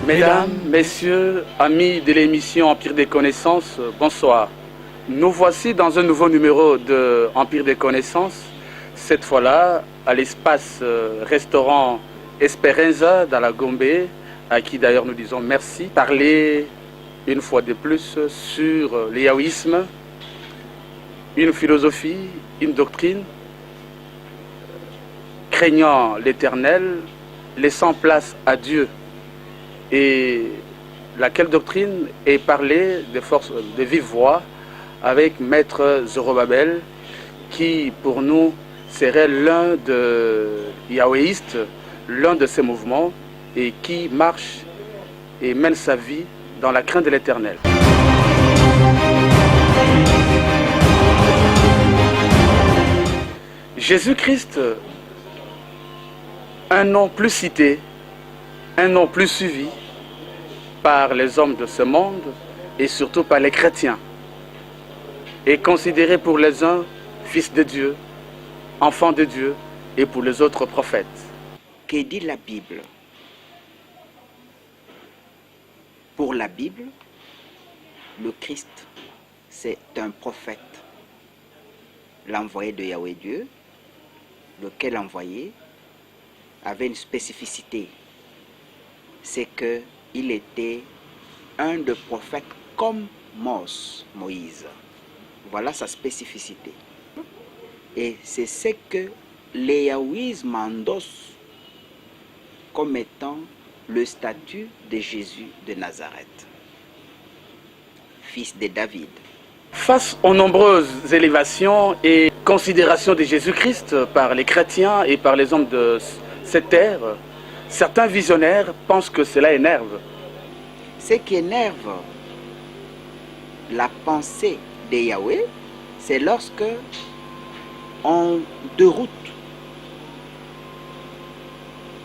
Mesdames, Messieurs, amis de l'émission Empire des Connaissances, bonsoir. Nous voici dans un nouveau numéro de Empire des Connaissances, cette fois-là à l'espace restaurant Esperanza dans la Gombe, à qui d'ailleurs nous disons merci. Parler une fois de plus sur le yaoïsme, une philosophie, une doctrine, craignant l'éternel, laissant place à Dieu. Et laquelle doctrine est parlée de vive voix avec Maître Zorobabel, qui pour nous serait l'un des yahwéistes, l'un de ces mouvements, et qui marche et mène sa vie dans la crainte de l'éternel. Jésus-Christ, un nom plus cité, un nom plus suivi par les hommes de ce monde et surtout par les chrétiens, est considéré pour les uns fils de Dieu, enfant de Dieu, et pour les autres prophètes. Que dit la Bible? Pour la Bible, le Christ, c'est un prophète, l'envoyé de Yahweh Dieu, lequel envoyé avait une spécificité, c'est qu'il était un des prophètes comme Moïse. Voilà sa spécificité. Et c'est ce que les yahouismes endossent comme étant le statut de Jésus de Nazareth, fils de David. Face aux nombreuses élévations et considérations de Jésus-Christ par les chrétiens et par les hommes de cette ère, certains visionnaires pensent que cela énerve. Ce qui énerve la pensée de Yahweh, c'est lorsque on déroute,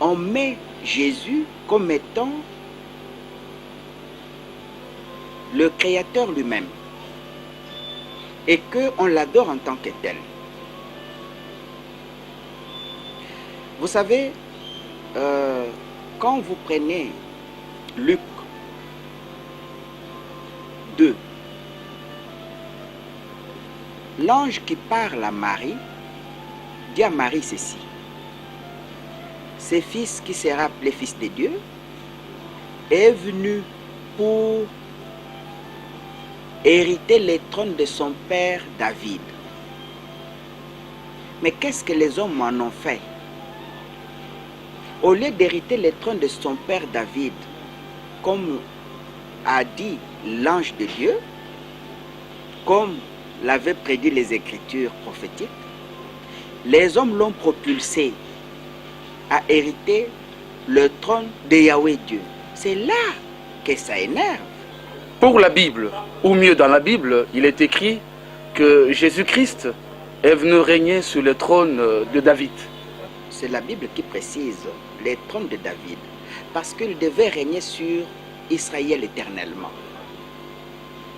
on met Jésus comme étant le Créateur lui-même et qu'on l'adore en tant que tel. Vous savez, quand vous prenez Luc 2, l'ange qui parle à Marie dit à Marie ceci: ce fils qui sera appelé fils de Dieu est venu pour hériter les trônes de son père David. Mais qu'est-ce que les hommes en ont fait? Au lieu d'hériter les trônes de son père David, comme a dit l'ange de Dieu, comme l'avaient prédit les Écritures prophétiques, les hommes l'ont propulsé à hériter le trône de Yahweh Dieu. C'est là que ça énerve. Pour la Bible, ou mieux dans la Bible, il est écrit que Jésus-Christ est venu régner sur le trône de David. C'est la Bible qui précise les trônes de David, parce qu'il devait régner sur Israël éternellement,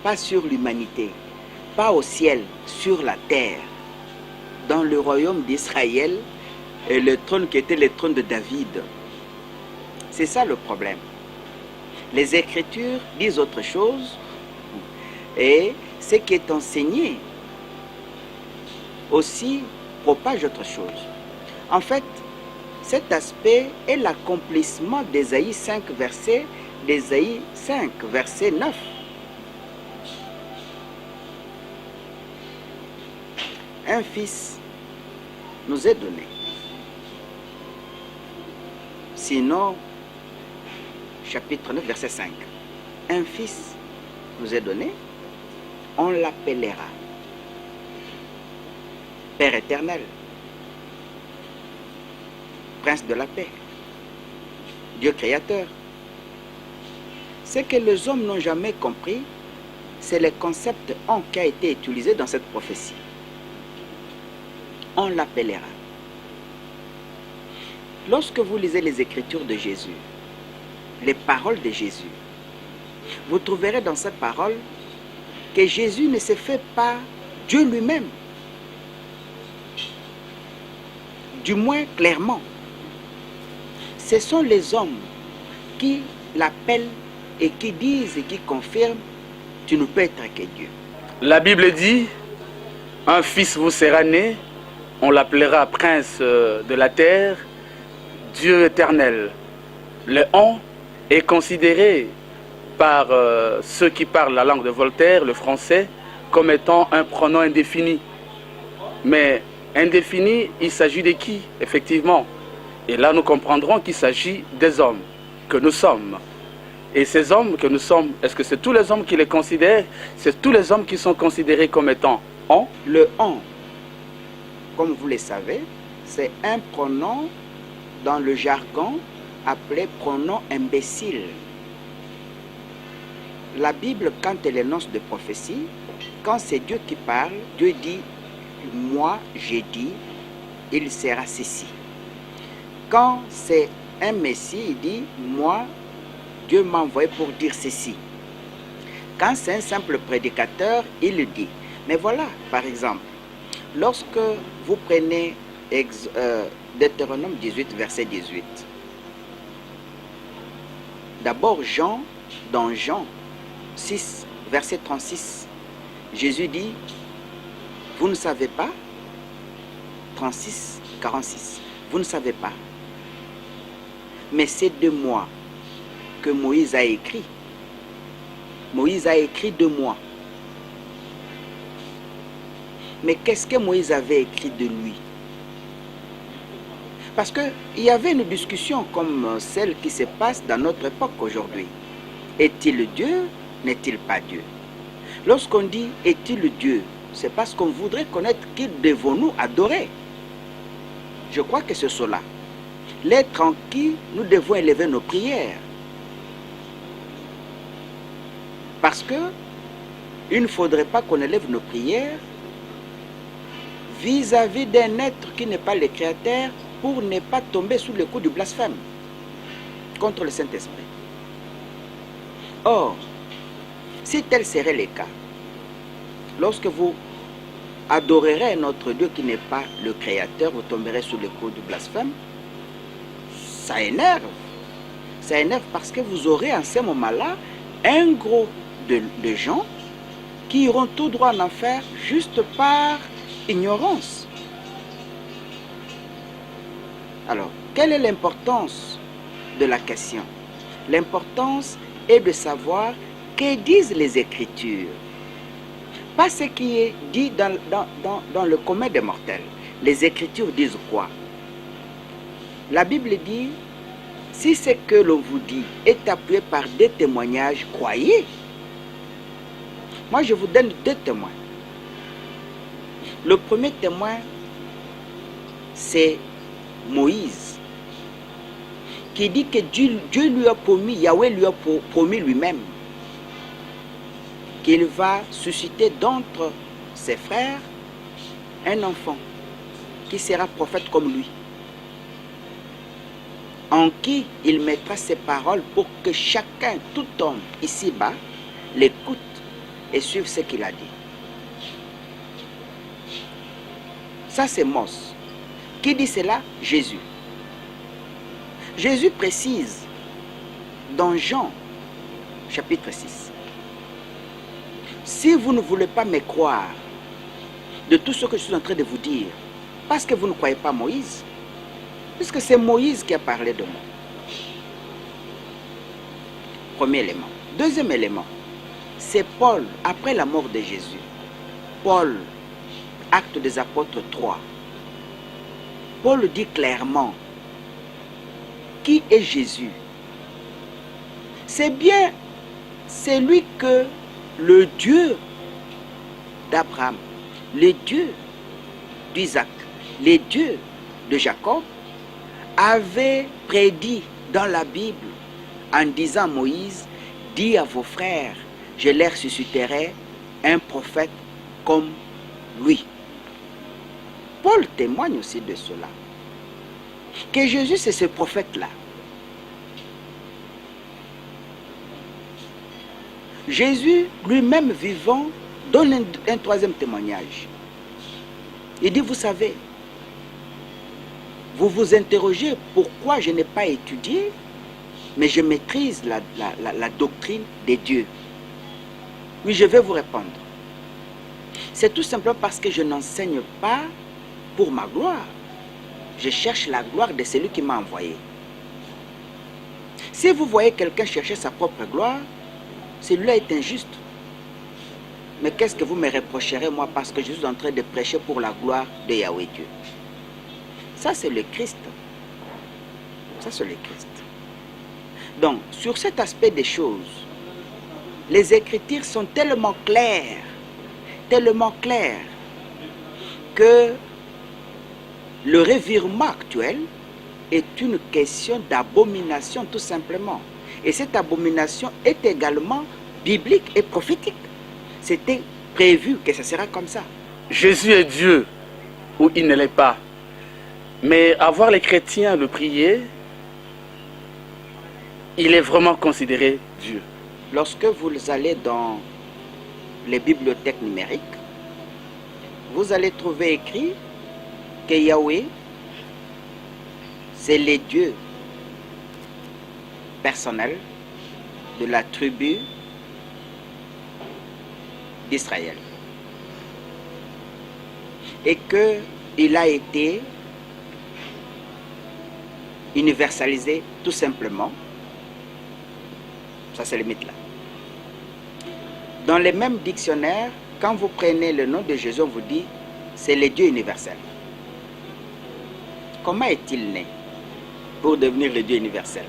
pas sur l'humanité, pas au ciel, sur la terre. Dans le royaume d'Israël, et le trône qui était le trône de David. C'est ça le problème. Les Écritures disent autre chose, et ce qui est enseigné aussi propage autre chose. En fait, cet aspect est l'accomplissement d'Ésaïe 5, verset 9. Un fils nous est donné. Sinon, chapitre 9, verset 5. Un fils nous est donné, on l'appellera Père éternel, Prince de la paix, Dieu créateur. Ce que les hommes n'ont jamais compris, c'est le concept « on » qui a été utilisé dans cette prophétie. On l'appellera. Lorsque vous lisez les Écritures de Jésus, les paroles de Jésus, vous trouverez dans cette parole que Jésus ne se fait pas Dieu lui-même. Du moins clairement. Ce sont les hommes qui l'appellent et qui disent et qui confirment, tu ne peux être que Dieu. La Bible dit, un fils vous sera né, on l'appellera prince de la terre, Dieu éternel. Le on est considéré par ceux qui parlent la langue de Voltaire, le français, comme étant un pronom indéfini. Mais indéfini, il s'agit de qui, effectivement? Et là, nous comprendrons qu'il s'agit des hommes que nous sommes. Et ces hommes que nous sommes, est-ce que c'est tous les hommes qui les considèrent? C'est tous les hommes qui sont considérés comme étant on? Le on, comme vous le savez, c'est un pronom dans le jargon appelé pronom imbécile. La Bible, quand elle énonce des prophéties, quand c'est Dieu qui parle, Dieu dit « moi j'ai dit, il sera ceci ». Quand c'est un Messie, il dit « moi, Dieu m'a envoyé pour dire ceci ». Quand c'est un simple prédicateur, il le dit. Mais voilà, par exemple, lorsque vous prenez Deutéronome 18, verset 18, d'abord Jean, dans Jean 6, verset 36, Jésus dit, vous ne savez pas, 36, 46, vous ne savez pas, mais c'est de moi que Moïse a écrit. Moïse a écrit de moi. Mais qu'est-ce que Moïse avait écrit de lui? Parce qu'il y avait une discussion comme celle qui se passe dans notre époque aujourd'hui. Est-il Dieu? N'est-il pas Dieu? Lorsqu'on dit est-il Dieu, c'est parce qu'on voudrait connaître qui devons-nous adorer. Je crois que c'est cela. L'être en qui nous devons élever nos prières. Parce que il ne faudrait pas qu'on élève nos prières vis-à-vis d'un être qui n'est pas le Créateur pour ne pas tomber sous le coup du blasphème contre le Saint-Esprit. Or, si tel serait le cas, lorsque vous adorerez notre Dieu qui n'est pas le Créateur, vous tomberez sous le coup du blasphème, ça énerve. Ça énerve parce que vous aurez en ce moment-là un gros de gens qui iront tout droit en enfer juste par ignorance. Alors, quelle est l'importance de la question? L'importance est de savoir que disent les Écritures. Pas ce qui est dit dans le commun des mortels. Les Écritures disent quoi? La Bible dit, si ce que l'on vous dit est appuyé par des témoignages, croyez. Moi, je vous donne deux témoins. Le premier témoin, c'est Moïse, qui dit que Dieu lui a promis, Yahweh lui a promis lui-même, qu'il va susciter d'entre ses frères un enfant qui sera prophète comme lui, en qui il mettra ses paroles pour que chacun, tout homme ici-bas, l'écoute et suive ce qu'il a dit. Ça, c'est Mos. Qui dit cela? Jésus. Jésus précise dans Jean, chapitre 6, si vous ne voulez pas me croire de tout ce que je suis en train de vous dire, parce que vous ne croyez pas Moïse, puisque c'est Moïse qui a parlé de moi. Premier élément. Deuxième élément, c'est Paul, après la mort de Jésus. Paul, Actes des Apôtres 3. Paul dit clairement, qui est Jésus? C'est bien celui que le Dieu d'Abraham, le Dieu d'Isaac, le Dieu de Jacob avait prédit dans la Bible en disant à Moïse, dis à vos frères, je leur susciterai un prophète comme lui. Paul témoigne aussi de cela. Que Jésus, c'est ce prophète-là. Jésus, lui-même vivant, donne un troisième témoignage. Il dit, vous savez, vous vous interrogez pourquoi je n'ai pas étudié mais je maîtrise la doctrine des dieux. Oui, je vais vous répondre. C'est tout simplement parce que je n'enseigne pas pour ma gloire. Je cherche la gloire de celui qui m'a envoyé. Si vous voyez quelqu'un chercher sa propre gloire, celui-là est injuste. Mais qu'est-ce que vous me reprocherez, moi, parce que je suis en train de prêcher pour la gloire de Yahweh Dieu? Ça, c'est le Christ. Ça, c'est le Christ. Donc, sur cet aspect des choses, les Écritures sont tellement claires, que le revirement actuel est une question d'abomination tout simplement. Et cette abomination est également biblique et prophétique. C'était prévu que ce sera comme ça. Jésus est Dieu ou il ne l'est pas. Mais à voir les chrétiens le prier, il est vraiment considéré Dieu. Lorsque vous allez dans les bibliothèques numériques, vous allez trouver écrit que Yahweh, c'est le Dieu personnel de la tribu d'Israël. Et qu'il a été universalisé tout simplement. Ça, c'est le mythe là. Dans les mêmes dictionnaires, quand vous prenez le nom de Jésus, on vous dit c'est le Dieu universel. Comment est-il né pour devenir le Dieu universel?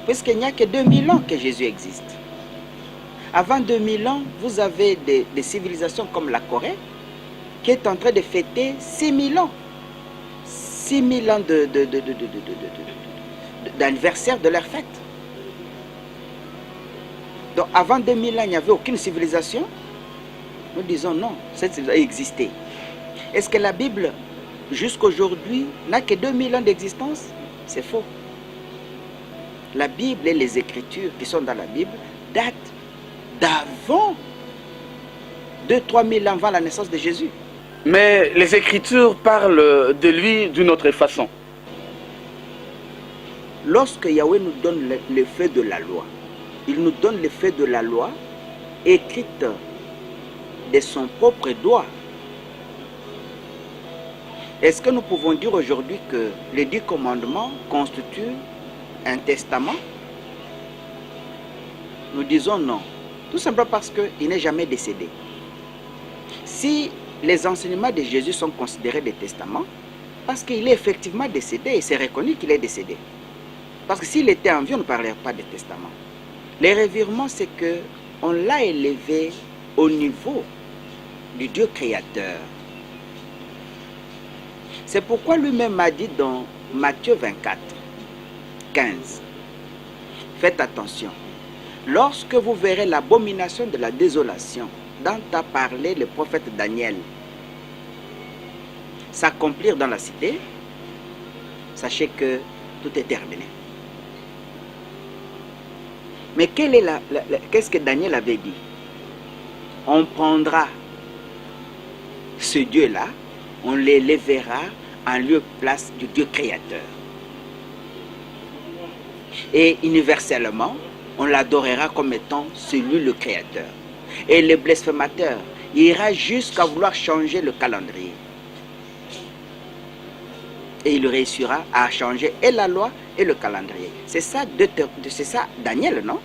Puisqu'il n'y a que 2000 ans que Jésus existe. Avant 2000 ans, vous avez des civilisations comme la Corée qui est en train de fêter 6000 ans. 6000 ans d'anniversaire de leur fête. Donc avant 2000 ans, il n'y avait aucune civilisation. Nous disons non, cette civilisation existait. Est-ce que la Bible, jusqu'aujourd'hui, n'a que 2000 ans d'existence? C'est faux. La Bible et les Écritures qui sont dans la Bible datent d'avant 2-3 000 ans avant la naissance de Jésus. Mais les Écritures parlent de lui d'une autre façon. Lorsque Yahweh nous donne le fait de la loi, il nous donne le fait de la loi écrite de son propre doigt. Est-ce que nous pouvons dire aujourd'hui que les 10 commandements constituent un testament? Nous disons non. Tout simplement parce qu'il n'est jamais décédé. Si les enseignements de Jésus sont considérés des testaments, parce qu'il est effectivement décédé et c'est reconnu qu'il est décédé. Parce que s'il était en vie, on ne parlerait pas de testament. Le revirement, c'est qu'on l'a élevé au niveau du Dieu créateur. C'est pourquoi lui-même a dit dans Matthieu 24, 15, faites attention, lorsque vous verrez l'abomination de la désolation dont a parlé le prophète Daniel s'accomplir dans la cité, sachez que tout est terminé. Mais qu'est-ce que Daniel avait dit? On prendra ce Dieu-là, on l'élèvera en lieu place du Dieu créateur. Et universellement, on l'adorera comme étant celui le créateur. Et le blasphémateur ira jusqu'à vouloir changer le calendrier. Et il réussira à changer et la loi et le calendrier. C'est ça Daniel, non?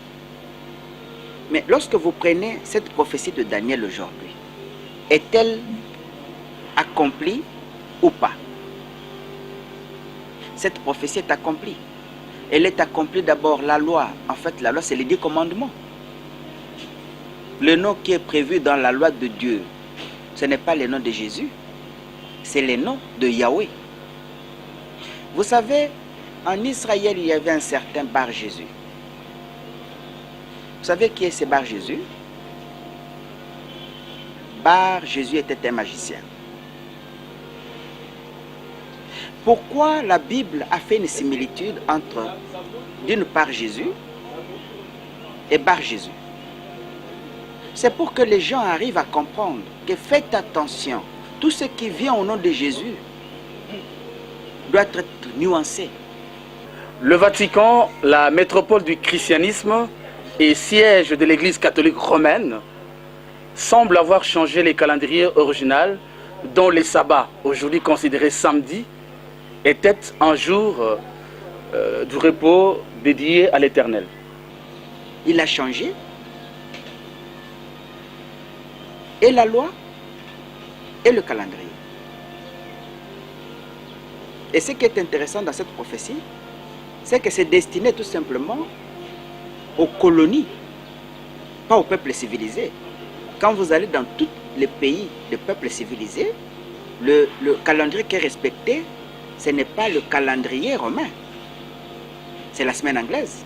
Mais lorsque vous prenez cette prophétie de Daniel aujourd'hui, est-elle accomplie ou pas? Cette prophétie est accomplie. Elle est accomplie d'abord la loi. En fait, la loi, c'est les 10 commandements. Le nom qui est prévu dans la loi de Dieu, ce n'est pas le nom de Jésus, c'est le nom de Yahweh. Vous savez, en Israël, il y avait un certain Bar Jésus. Vous savez qui est ce Bar Jésus? Bar Jésus était un magicien. Pourquoi la Bible a fait une similitude entre, d'une part, Jésus et Bar Jésus? C'est pour que les gens arrivent à comprendre que faites attention, tout ce qui vient au nom de Jésus doit être nuancé. Le Vatican, la métropole du christianisme et siège de l'Église catholique romaine, semble avoir changé les calendriers originaux dont les sabbats, aujourd'hui considérés samedi, étaient un jour du repos dédié à l'Éternel. Il a changé. Et la loi et le calendrier. Et ce qui est intéressant dans cette prophétie, c'est que c'est destiné tout simplement aux colonies, pas aux peuples civilisés. Quand vous allez dans tous les pays de peuples civilisés, le calendrier qui est respecté, ce n'est pas le calendrier romain. C'est la semaine anglaise.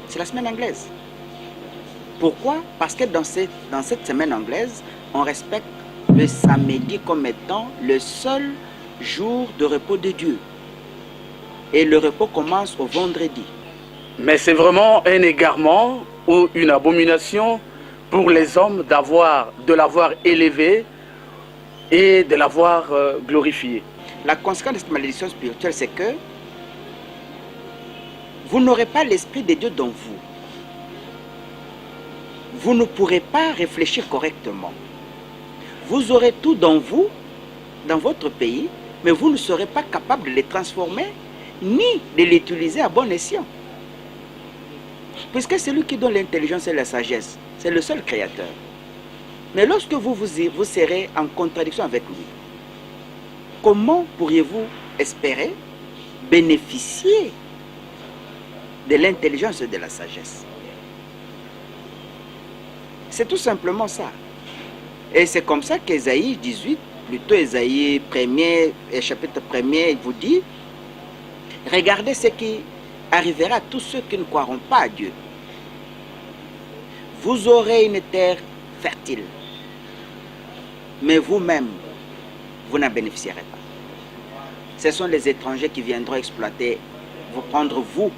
C'est la semaine anglaise. Pourquoi? Parce que dans cette semaine anglaise, on respecte le samedi comme étant le seul jour de repos de Dieu. Et le repos commence au vendredi. Mais c'est vraiment un égarement ou une abomination pour les hommes de l'avoir élevé et de l'avoir glorifié. La conséquence de cette malédiction spirituelle, c'est que vous n'aurez pas l'Esprit de Dieu dans vous. Vous ne pourrez pas réfléchir correctement. Vous aurez tout dans vous, dans votre pays, mais vous ne serez pas capable de les transformer ni de l'utiliser à bon escient. Puisque c'est lui qui donne l'intelligence et la sagesse, c'est le seul créateur. Mais lorsque vous serez en contradiction avec lui, comment pourriez-vous espérer bénéficier de l'intelligence et de la sagesse? C'est tout simplement ça. Et c'est comme ça qu'Ésaïe 18, plutôt Ésaïe 1er, chapitre 1er, il vous dit, regardez ce qui arrivera à tous ceux qui ne croiront pas à Dieu. Vous aurez une terre fertile, mais vous-même, vous n'en bénéficierez pas. Ce sont les étrangers qui viendront exploiter, vous prendre vous